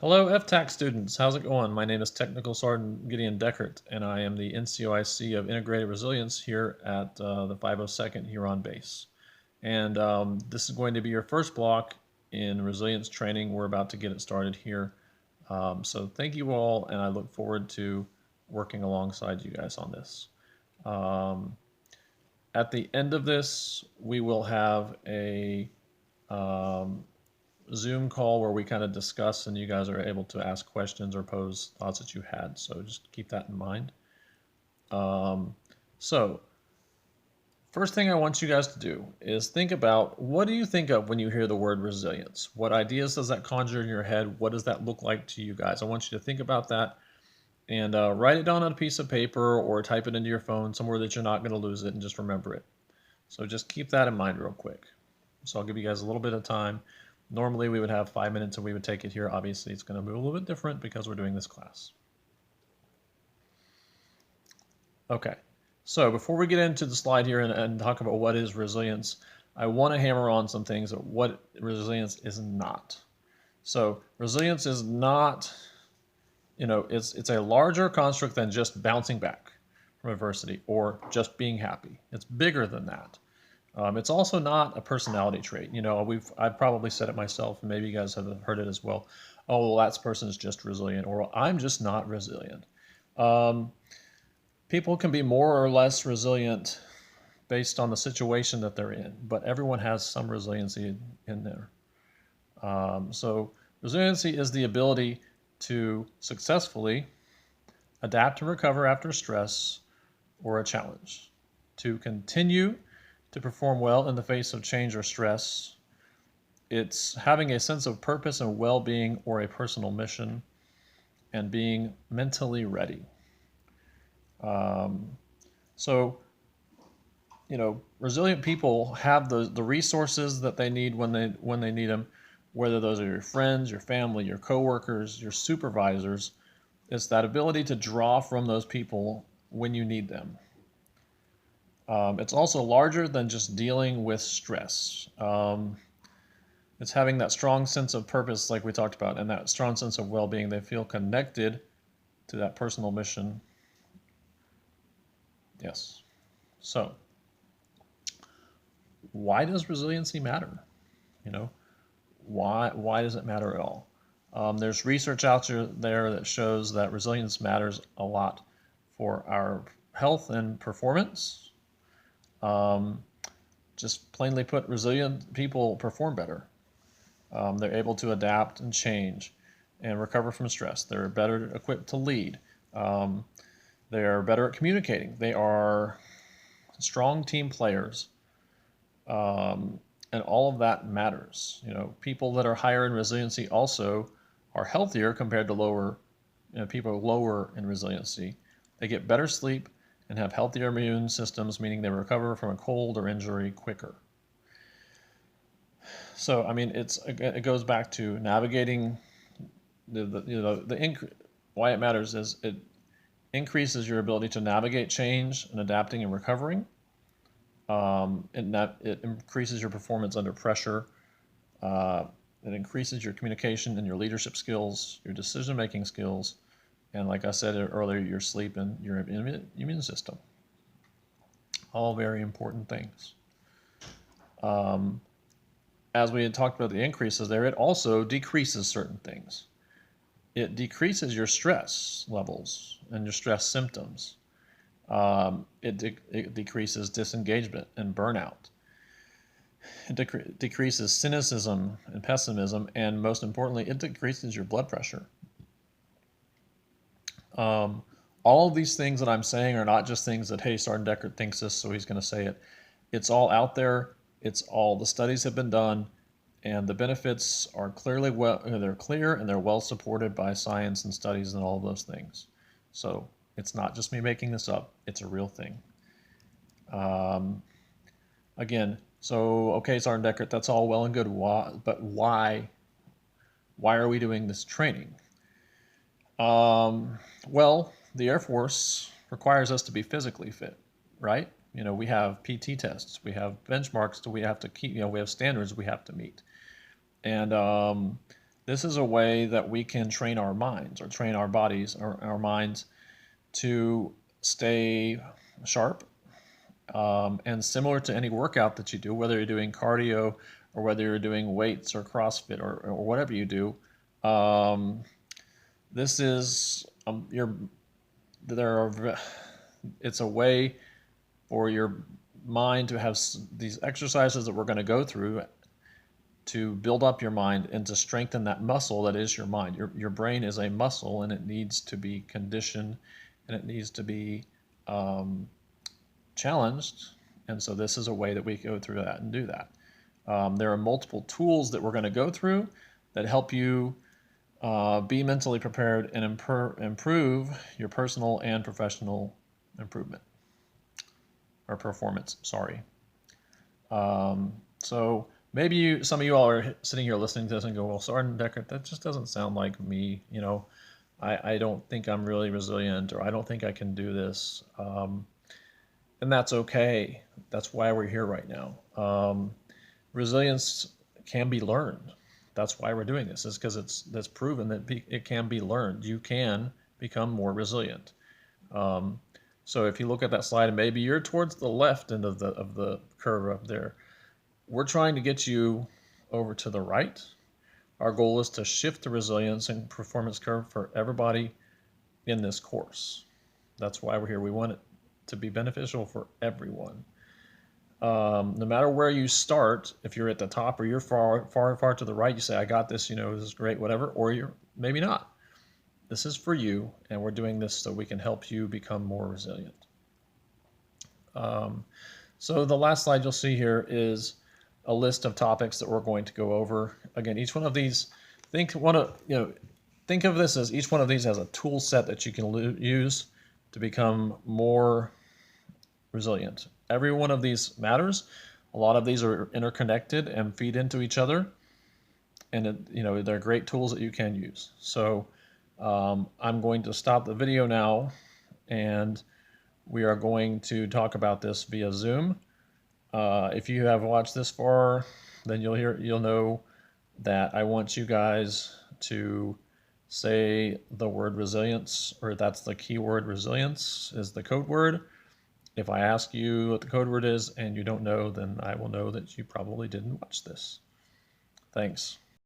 Hello, FTAC students. How's it going? My name is Technical Sergeant Gideon Deckert, and I am the NCOIC of Integrated Resilience here at the 502nd here on base. And this is going to be your first block in resilience training. We're about to get it started here. So thank you all, and I look forward to working alongside you guys on this. At the end of this, we will have a Zoom call where we kind of discuss and you guys are able to ask questions or pose thoughts that you had. So just keep that in mind. So first thing I want you guys to do is think about, what do you think of when you hear the word resilience? What ideas does that conjure in your head? What does that look like to you guys? I want you to think about that and write it down on a piece of paper or type it into your phone somewhere that you're not going to lose it, and just remember it. So just keep that in mind real quick. So I'll give you guys a little bit of time. Normally we would have 5 minutes and we would take it here. Obviously it's going to move a little bit different because we're doing this class. Okay, so before we get into the slide here and talk about what is resilience, I want to hammer on some things of what resilience is not. So resilience is not, it's a larger construct than just bouncing back from adversity or just being happy. It's bigger than that. It's also not a personality trait. I've probably said it myself, and maybe you guys have heard it as well. Oh, well, that person is just resilient, or I'm just not resilient. People can be more or less resilient based on the situation that they're in, but everyone has some resiliency in there. So resiliency is the ability to successfully adapt and recover after stress or a challenge, to continue to perform well in the face of change or stress. It's having a sense of purpose and well-being or a personal mission, and being mentally ready. Resilient people have the resources that they need when they need them, whether those are your friends, your family, your coworkers, your supervisors. It's that ability to draw from those people when you need them. It's also larger than just dealing with stress. It's having that strong sense of purpose, like we talked about, and that strong sense of well-being. They feel connected to that personal mission. Yes. So, why does resiliency matter? Why does it matter at all? There's research out there that shows that resilience matters a lot for our health and performance. Just plainly put, resilient people perform better. They're able to adapt and change and recover from stress. They're better equipped to lead. They're better at communicating. They are strong team players. And all of that matters. People that are higher in resiliency also are healthier compared to people lower in resiliency. They get better sleep and have healthier immune systems, meaning they recover from a cold or injury quicker. So, it goes back to navigating why it matters is it increases your ability to navigate change and adapting and recovering. It increases your performance under pressure. It increases your communication and your leadership skills, your decision-making skills, and like I said earlier, your sleep and your immune system. All very important things. As we had talked about the increases there, it also decreases certain things. It decreases your stress levels and your stress symptoms. It decreases disengagement and burnout. It decreases cynicism and pessimism, and most importantly, it decreases your blood pressure. All of these things that I'm saying are not just things that, hey, Sergeant Deckert thinks this, so he's going to say it. It's all out there. The studies have been done, and the benefits are they're clear and they're well supported by science and studies and all of those things. So it's not just me making this up. It's a real thing. Again, okay, Sergeant Deckert, that's all well and good. But why are we doing this training? Well, the Air Force requires us to be physically fit, right? We have PT tests, we have benchmarks that we have to keep, we have standards we have to meet. And This is a way that we can train our minds or train our bodies or our minds to stay sharp. And similar to any workout that you do, whether you're doing cardio or whether you're doing weights or CrossFit or whatever you do, um, this is it's a way for your mind to have these exercises that we're going to go through to build up your mind and to strengthen that muscle that is your mind. Your brain is a muscle, and it needs to be conditioned, and it needs to be challenged. And so this is a way that we go through that and do that. There are multiple tools that we're going to go through that help you be mentally prepared and improve your personal and professional improvement or performance. Sorry. So maybe some of you all are sitting here listening to this and go, well, Sergeant Deckert, that just doesn't sound like me. You know, I don't think I'm really resilient, or I don't think I can do this. And that's okay. That's why we're here right now. Resilience can be learned. That's why we're doing this, is because that's proven that it can be learned. You can become more resilient. So if you look at that slide, and maybe you're towards the left end of the curve up there, we're trying to get you over to the right. Our goal is to shift the resilience and performance curve for everybody in this course. That's why we're here. We want it to be beneficial for everyone. No matter where you start, if you're at the top or you're far to the right, you say, I got this, you know, this is great, whatever, or you're maybe not. This is for you, and we're doing this so we can help you become more resilient. So the last slide you'll see here is a list of topics that we're going to go over. Again, each one of these, think of this as each one of these as a tool set that you can use to become more resilient. Every one of these matters. A lot of these are interconnected and feed into each other, and they're great tools that you can use. So I'm going to stop the video now, and we are going to talk about this via Zoom. If you have watched this far, then you'll know that I want you guys to say the word resilience, or that's the keyword. Resilience is the code word. If I ask you what the code word is and you don't know, then I will know that you probably didn't watch this. Thanks.